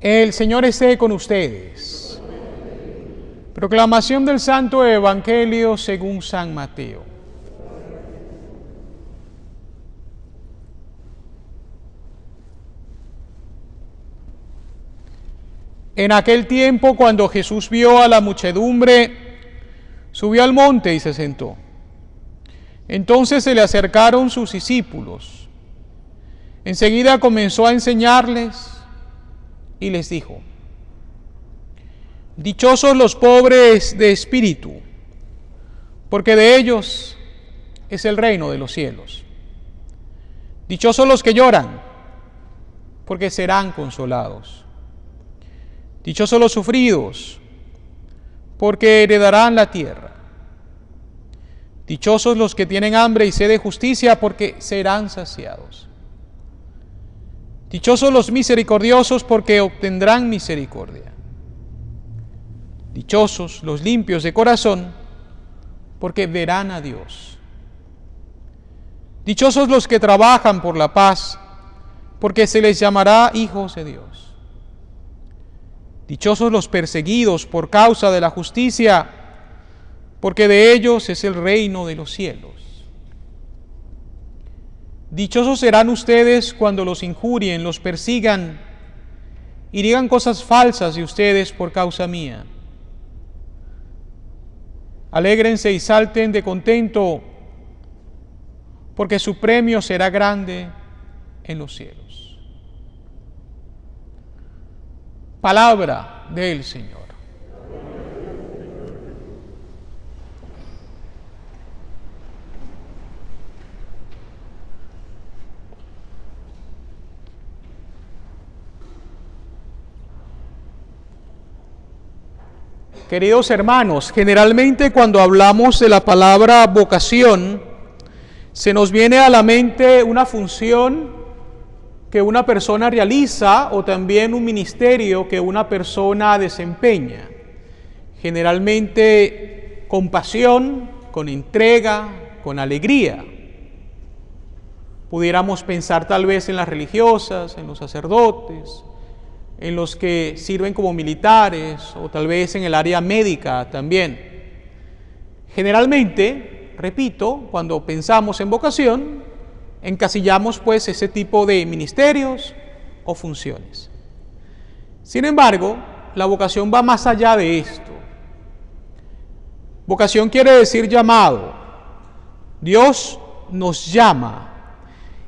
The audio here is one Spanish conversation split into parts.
El Señor esté con ustedes. Proclamación del Santo Evangelio según San Mateo. En aquel tiempo, cuando Jesús vio a la muchedumbre, subió al monte y se sentó. Entonces se le acercaron sus discípulos. Enseguida comenzó a enseñarles y les dijo: Dichosos los pobres de espíritu, porque de ellos es el reino de los cielos. Dichosos los que lloran, porque serán consolados. Dichosos los sufridos, porque heredarán la tierra. Dichosos los que tienen hambre y sed de justicia, porque serán saciados. Dichosos los misericordiosos, porque obtendrán misericordia. Dichosos los limpios de corazón, porque verán a Dios. Dichosos los que trabajan por la paz, porque se les llamará hijos de Dios. Dichosos los perseguidos por causa de la justicia, porque de ellos es el reino de los cielos. Dichosos serán ustedes cuando los injurien, los persigan y digan cosas falsas de ustedes por causa mía. Alégrense y salten de contento, porque su premio será grande en los cielos. Palabra del Señor. Queridos hermanos, generalmente cuando hablamos de la palabra vocación, se nos viene a la mente una función que una persona realiza o también un ministerio que una persona desempeña. Generalmente con pasión, con entrega, con alegría. Pudiéramos pensar tal vez en las religiosas, en los sacerdotes, en los que sirven como militares o tal vez en el área médica también. Generalmente, repito, cuando pensamos en vocación, encasillamos pues ese tipo de ministerios o funciones. Sin embargo, la vocación va más allá de esto. Vocación quiere decir llamado. Dios nos llama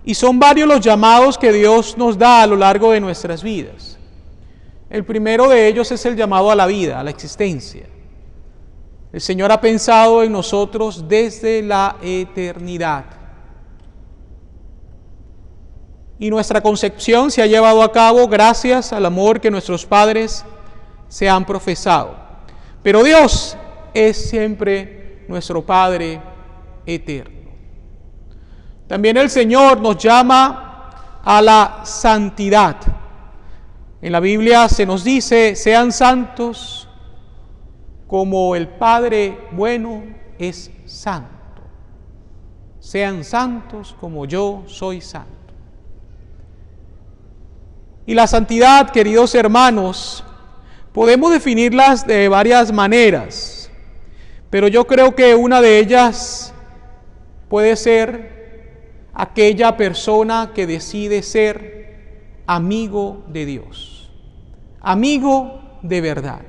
y son varios los llamados que Dios nos da a lo largo de nuestras vidas. El primero de ellos es el llamado a la vida, a la existencia. El Señor ha pensado en nosotros desde la eternidad. Y nuestra concepción se ha llevado a cabo gracias al amor que nuestros padres se han profesado. Pero Dios es siempre nuestro Padre eterno. También el Señor nos llama a la santidad. En la Biblia se nos dice: sean santos como el Padre bueno es santo. Sean santos como yo soy santo. Y la santidad, queridos hermanos, podemos definirlas de varias maneras, pero yo creo que una de ellas puede ser aquella persona que decide ser amigo de Dios. Amigo de verdad.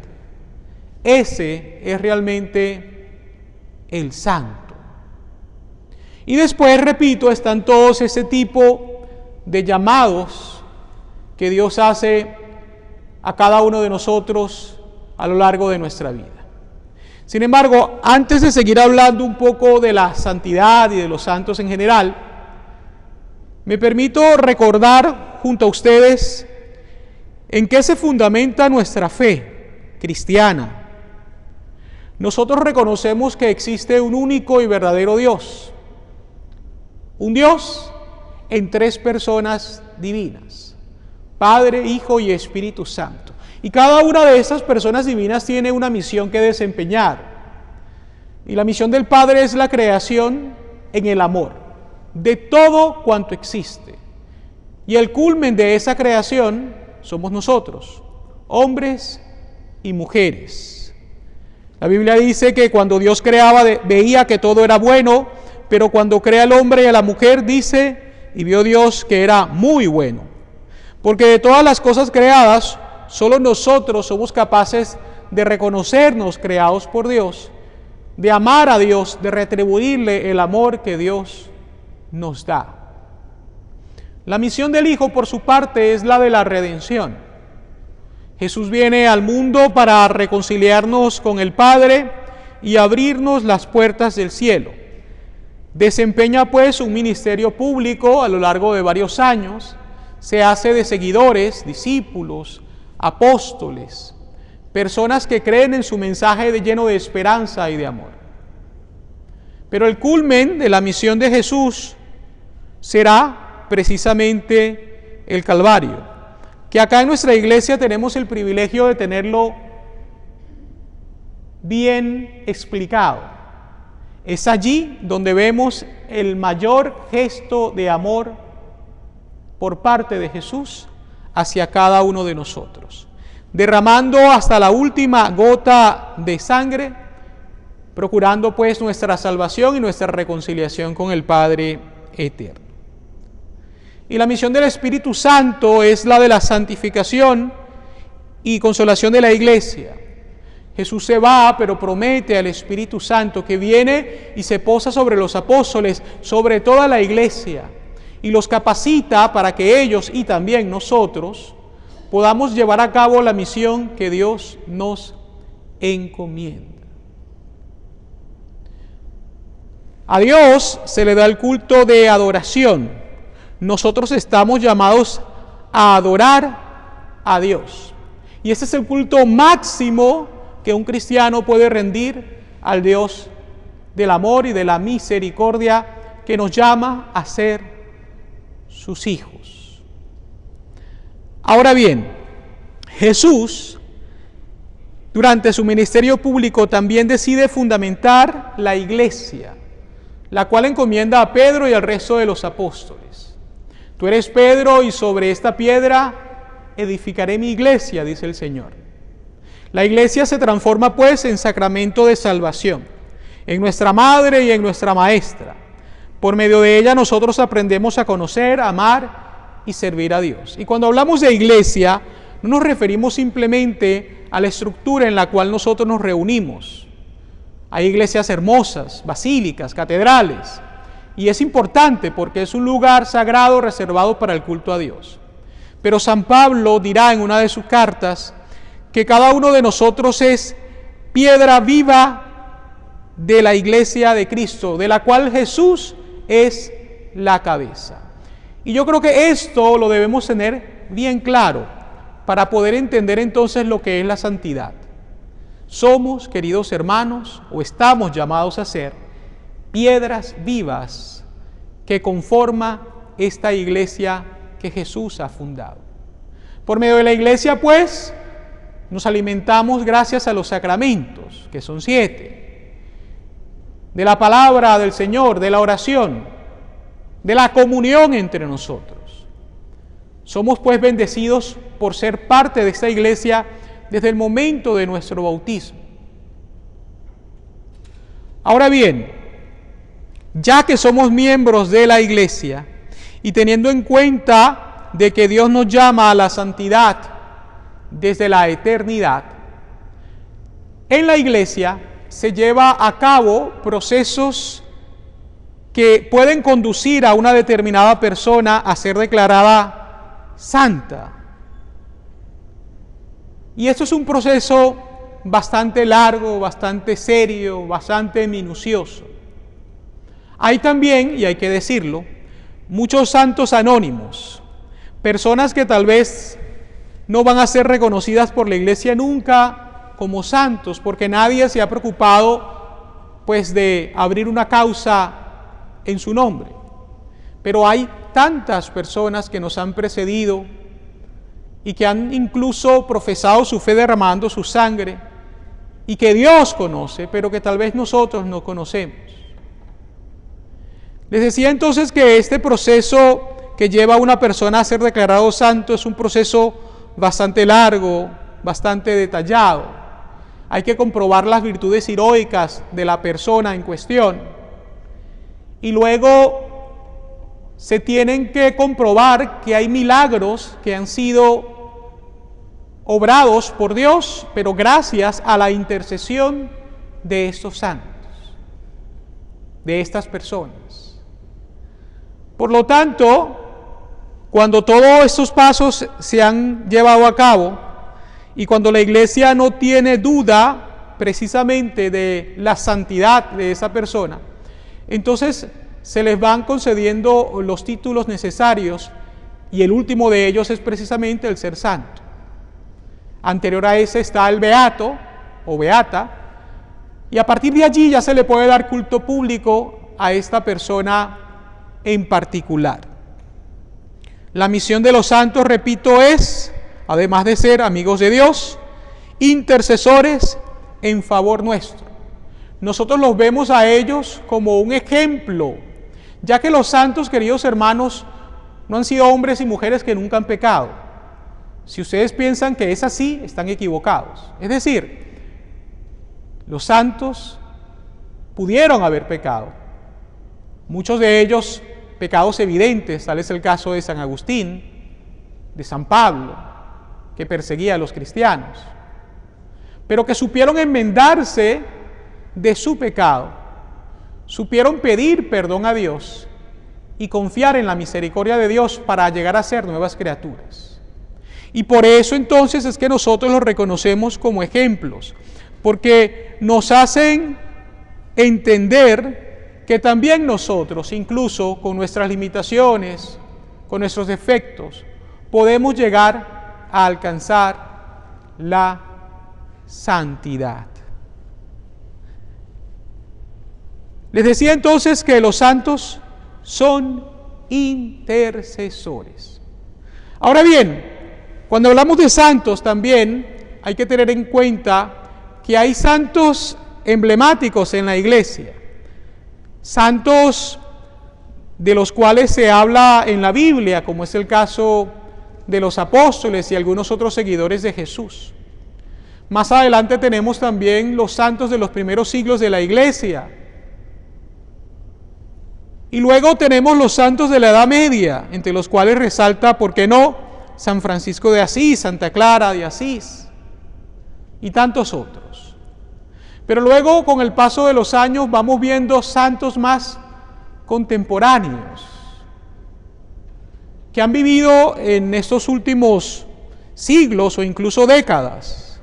Ese es realmente el santo. Y después, repito, están todos ese tipo de llamados que Dios hace a cada uno de nosotros a lo largo de nuestra vida. Sin embargo, antes de seguir hablando un poco de la santidad y de los santos en general, me permito recordar junto a ustedes ¿en qué se fundamenta nuestra fe cristiana? Nosotros reconocemos que existe un único y verdadero Dios. Un Dios en tres personas divinas: Padre, Hijo y Espíritu Santo. Y cada una de estas personas divinas tiene una misión que desempeñar. Y la misión del Padre es la creación en el amor de todo cuanto existe. Y el culmen de esa creación somos nosotros, hombres y mujeres. La Biblia dice que cuando Dios creaba veía que todo era bueno, pero cuando crea al hombre y a la mujer dice, y vio Dios que era muy bueno. Porque de todas las cosas creadas, solo nosotros somos capaces de reconocernos creados por Dios, de amar a Dios, de retribuirle el amor que Dios nos da. La misión del Hijo, por su parte, es la de la redención. Jesús viene al mundo para reconciliarnos con el Padre y abrirnos las puertas del cielo. Desempeña pues un ministerio público a lo largo de varios años, se hace de seguidores, discípulos, apóstoles, personas que creen en su mensaje lleno de esperanza y de amor. Pero el culmen de la misión de Jesús será precisamente el Calvario, que acá en nuestra iglesia tenemos el privilegio de tenerlo bien explicado. Es allí donde vemos el mayor gesto de amor por parte de Jesús hacia cada uno de nosotros, derramando hasta la última gota de sangre, procurando pues nuestra salvación y nuestra reconciliación con el Padre eterno. Y la misión del Espíritu Santo es la de la santificación y consolación de la iglesia. Jesús se va, pero promete al Espíritu Santo que viene y se posa sobre los apóstoles, sobre toda la iglesia, y los capacita para que ellos y también nosotros podamos llevar a cabo la misión que Dios nos encomienda. A Dios se le da el culto de adoración. Nosotros estamos llamados a adorar a Dios. Y ese es el culto máximo que un cristiano puede rendir al Dios del amor y de la misericordia que nos llama a ser sus hijos. Ahora bien, Jesús, durante su ministerio público, también decide fundamentar la iglesia, la cual encomienda a Pedro y al resto de los apóstoles. Tú eres Pedro y sobre esta piedra edificaré mi iglesia, dice el Señor. La iglesia se transforma pues en sacramento de salvación, en nuestra madre y en nuestra maestra. Por medio de ella nosotros aprendemos a conocer, amar y servir a Dios. Y cuando hablamos de iglesia, no nos referimos simplemente a la estructura en la cual nosotros nos reunimos. Hay iglesias hermosas, basílicas, catedrales, y es importante porque es un lugar sagrado reservado para el culto a Dios. Pero San Pablo dirá en una de sus cartas que cada uno de nosotros es piedra viva de la iglesia de Cristo, de la cual Jesús es la cabeza. Y yo creo que esto lo debemos tener bien claro para poder entender entonces lo que es la santidad. Somos, queridos hermanos, o estamos llamados a ser piedras vivas que conforma esta iglesia que Jesús ha fundado. Por medio de la iglesia, pues, nos alimentamos gracias a los sacramentos, que son 7, de la palabra del Señor, de la oración, de la comunión entre nosotros. Somos pues bendecidos por ser parte de esta iglesia desde el momento de nuestro bautismo. Ahora bien, ya que somos miembros de la iglesia y teniendo en cuenta de que Dios nos llama a la santidad desde la eternidad, en la iglesia se lleva a cabo procesos que pueden conducir a una determinada persona a ser declarada santa. Y esto es un proceso bastante largo, bastante serio, bastante minucioso. Hay también, y hay que decirlo, muchos santos anónimos, personas que tal vez no van a ser reconocidas por la iglesia nunca como santos, porque nadie se ha preocupado pues de abrir una causa en su nombre. Pero hay tantas personas que nos han precedido y que han incluso profesado su fe derramando su sangre y que Dios conoce, pero que tal vez nosotros no conocemos. Les decía entonces que este proceso que lleva a una persona a ser declarado santo es un proceso bastante largo, bastante detallado. Hay que comprobar las virtudes heroicas de la persona en cuestión. Y luego se tienen que comprobar que hay milagros que han sido obrados por Dios, pero gracias a la intercesión de estos santos, de estas personas. Por lo tanto, cuando todos estos pasos se han llevado a cabo y cuando la iglesia no tiene duda precisamente de la santidad de esa persona, entonces se les van concediendo los títulos necesarios y el último de ellos es precisamente el ser santo. Anterior a ese está el beato o beata, y a partir de allí ya se le puede dar culto público a esta persona en particular. La misión de los santos, repito, es, además de ser amigos de Dios, intercesores en favor nuestro. Nosotros los vemos a ellos como un ejemplo, ya que los santos, queridos hermanos, no han sido hombres y mujeres que nunca han pecado. Si ustedes piensan que es así, están equivocados. Es decir, los santos pudieron haber pecado. Muchos de ellos pecados evidentes, tal es el caso de San Agustín, de San Pablo, que perseguía a los cristianos, pero que supieron enmendarse de su pecado, supieron pedir perdón a Dios y confiar en la misericordia de Dios para llegar a ser nuevas criaturas. Y por eso entonces es que nosotros los reconocemos como ejemplos, porque nos hacen entender que también nosotros, incluso con nuestras limitaciones, con nuestros defectos, podemos llegar a alcanzar la santidad. Les decía entonces que los santos son intercesores. Ahora bien, cuando hablamos de santos también hay que tener en cuenta que hay santos emblemáticos en la iglesia. Santos de los cuales se habla en la Biblia, como es el caso de los apóstoles y algunos otros seguidores de Jesús. Más adelante tenemos también los santos de los primeros siglos de la iglesia. Y luego tenemos los santos de la Edad Media, entre los cuales resalta, ¿por qué no?, San Francisco de Asís, Santa Clara de Asís y tantos otros. Pero luego, con el paso de los años, vamos viendo santos más contemporáneos, que han vivido en estos últimos siglos o incluso décadas.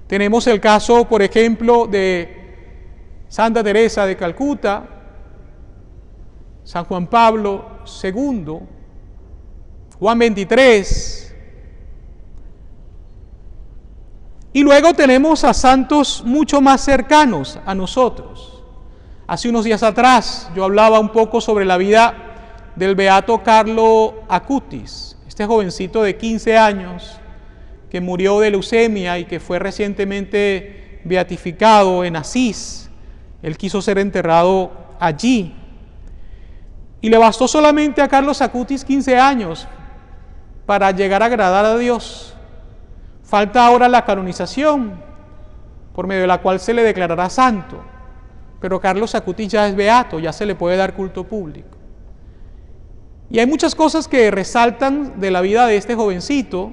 Tenemos el caso, por ejemplo, de Santa Teresa de Calcuta, San Juan Pablo II, Juan XXIII, y luego tenemos a santos mucho más cercanos a nosotros. Hace unos días atrás yo hablaba un poco sobre la vida del beato Carlo Acutis, este jovencito de 15 años que murió de leucemia y que fue recientemente beatificado en Asís. Él quiso ser enterrado allí. Y le bastó solamente a Carlos Acutis 15 años para llegar a agradar a Dios. Falta ahora la canonización, por medio de la cual se le declarará santo. Pero Carlos Acutis ya es beato, ya se le puede dar culto público. Y hay muchas cosas que resaltan de la vida de este jovencito,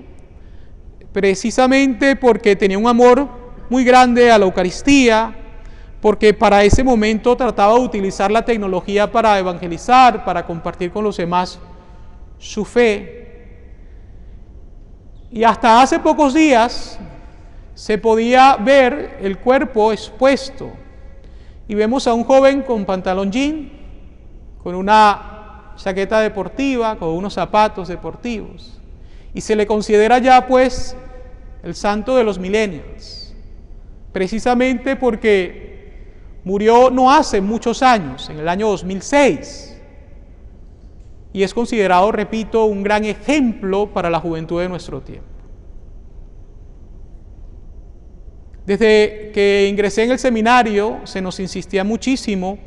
precisamente porque tenía un amor muy grande a la Eucaristía, porque para ese momento trataba de utilizar la tecnología para evangelizar, para compartir con los demás su fe. Y hasta hace pocos días se podía ver el cuerpo expuesto. Y vemos a un joven con pantalón jean, con una chaqueta deportiva, con unos zapatos deportivos. Y se le considera ya pues el santo de los millennials, precisamente porque murió no hace muchos años, en el año 2006. Y es considerado, repito, un gran ejemplo para la juventud de nuestro tiempo. Desde que ingresé en el seminario, se nos insistía muchísimo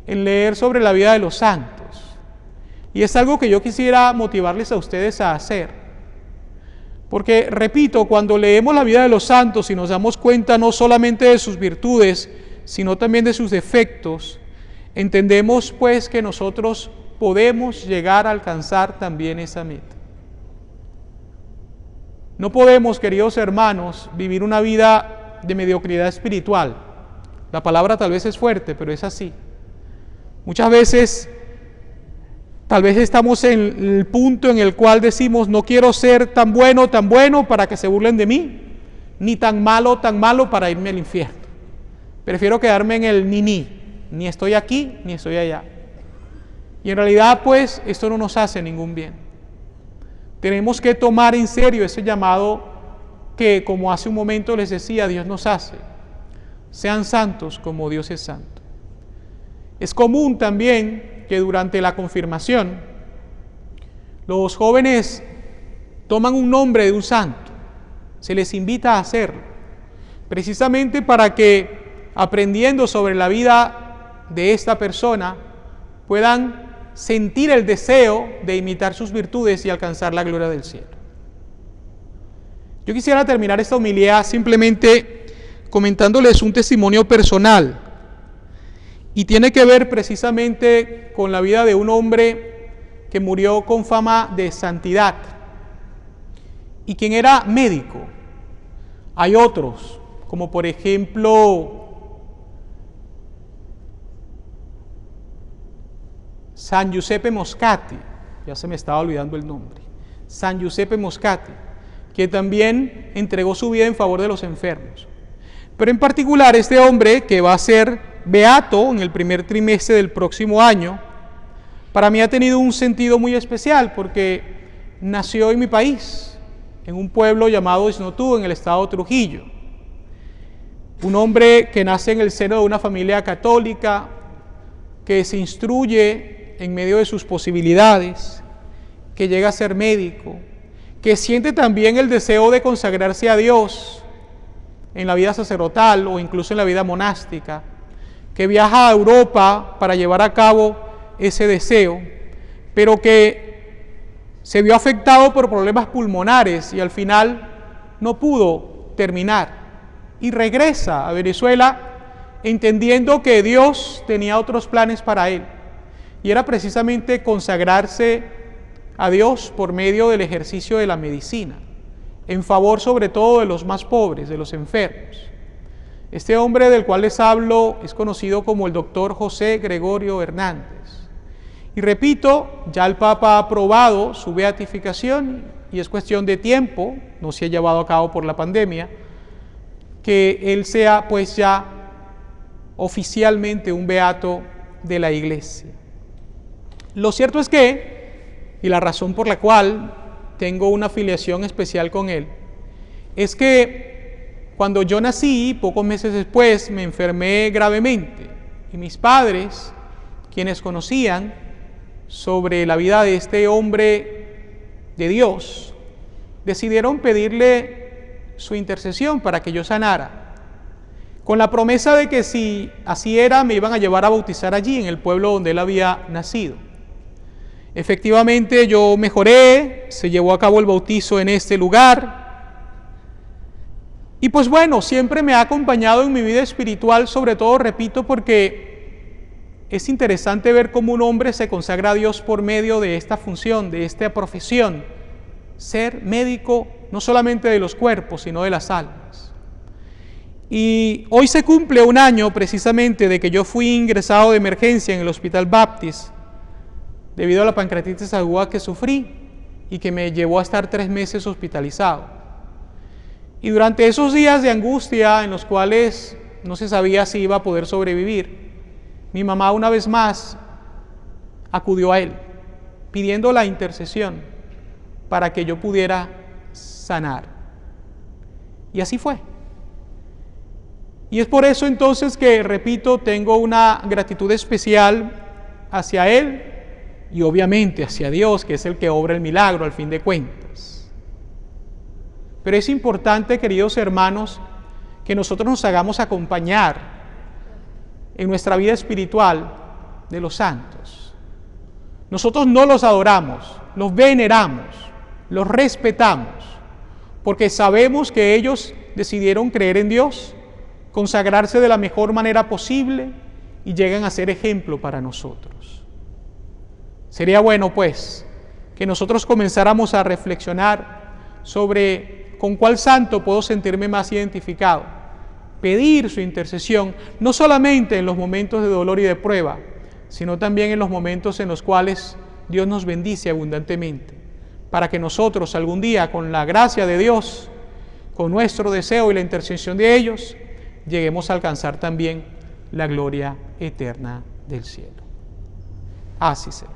en leer sobre la vida de los santos. Y es algo que yo quisiera motivarles a ustedes a hacer. Porque, repito, cuando leemos la vida de los santos y nos damos cuenta no solamente de sus virtudes, sino también de sus defectos, entendemos pues que nosotros podemos llegar a alcanzar también esa meta. No podemos, queridos hermanos, vivir una vida de mediocridad espiritual. La palabra tal vez es fuerte, pero es así. Muchas veces, tal vez estamos en el punto en el cual decimos, no quiero ser tan bueno para que se burlen de mí, ni tan malo para irme al infierno. Prefiero quedarme en el ni estoy aquí, ni estoy allá. Y en realidad, pues, esto no nos hace ningún bien. Tenemos que tomar en serio ese llamado que, como hace un momento les decía, Dios nos hace. Sean santos como Dios es santo. Es común también que durante la confirmación los jóvenes toman un nombre de un santo, se les invita a hacerlo, precisamente para que, aprendiendo sobre la vida de esta persona, puedan sentir el deseo de imitar sus virtudes y alcanzar la gloria del cielo. Yo quisiera terminar esta homilía simplemente comentándoles un testimonio personal, y tiene que ver precisamente con la vida de un hombre que murió con fama de santidad y quien era médico. Hay otros, como por ejemplo San Giuseppe Moscati, ya se me estaba olvidando el nombre, San Giuseppe Moscati, que también entregó su vida en favor de los enfermos. Pero en particular este hombre, que va a ser beato en el primer trimestre del próximo año, para mí ha tenido un sentido muy especial porque nació en mi país, en un pueblo llamado Isnotú, en el estado de Trujillo. Un hombre que nace en el seno de una familia católica, que se instruye en medio de sus posibilidades, que llega a ser médico, que siente también el deseo de consagrarse a Dios en la vida sacerdotal o incluso en la vida monástica, que viaja a Europa para llevar a cabo ese deseo, pero que se vio afectado por problemas pulmonares y al final no pudo terminar y regresa a Venezuela entendiendo que Dios tenía otros planes para él y era precisamente consagrarse a Dios por medio del ejercicio de la medicina, en favor sobre todo de los más pobres, de los enfermos. Este hombre del cual les hablo es conocido como el doctor José Gregorio Hernández. Y repito, ya el Papa ha aprobado su beatificación y es cuestión de tiempo, no se ha llevado a cabo por la pandemia, que él sea pues ya oficialmente un beato de la Iglesia. Lo cierto es que, y la razón por la cual tengo una afiliación especial con él, es que cuando yo nací, pocos meses después, me enfermé gravemente y mis padres, quienes conocían sobre la vida de este hombre de Dios, decidieron pedirle su intercesión para que yo sanara, con la promesa de que si así era, me iban a llevar a bautizar allí, en el pueblo donde él había nacido. Efectivamente, yo mejoré, se llevó a cabo el bautizo en este lugar. Y pues bueno, siempre me ha acompañado en mi vida espiritual, sobre todo, repito, porque es interesante ver cómo un hombre se consagra a Dios por medio de esta función, de esta profesión, ser médico no solamente de los cuerpos, sino de las almas. Y hoy se cumple un año precisamente de que yo fui ingresado de emergencia en el Hospital Baptist debido a la pancreatitis aguda que sufrí y que me llevó a estar 3 meses hospitalizado. Y durante esos días de angustia en los cuales no se sabía si iba a poder sobrevivir, mi mamá una vez más acudió a él, pidiendo la intercesión para que yo pudiera sanar. Y así fue. Y es por eso entonces que, repito, tengo una gratitud especial hacia él y obviamente hacia Dios, que es el que obra el milagro al fin de cuentas. Pero es importante, queridos hermanos, que nosotros nos hagamos acompañar en nuestra vida espiritual de los santos. Nosotros no los adoramos, los veneramos, los respetamos, porque sabemos que ellos decidieron creer en Dios, consagrarse de la mejor manera posible y llegan a ser ejemplo para nosotros. Sería bueno, pues, que nosotros comenzáramos a reflexionar sobre con cuál santo puedo sentirme más identificado, pedir su intercesión, no solamente en los momentos de dolor y de prueba, sino también en los momentos en los cuales Dios nos bendice abundantemente, para que nosotros algún día, con la gracia de Dios, con nuestro deseo y la intercesión de ellos, lleguemos a alcanzar también la gloria eterna del cielo. Así será.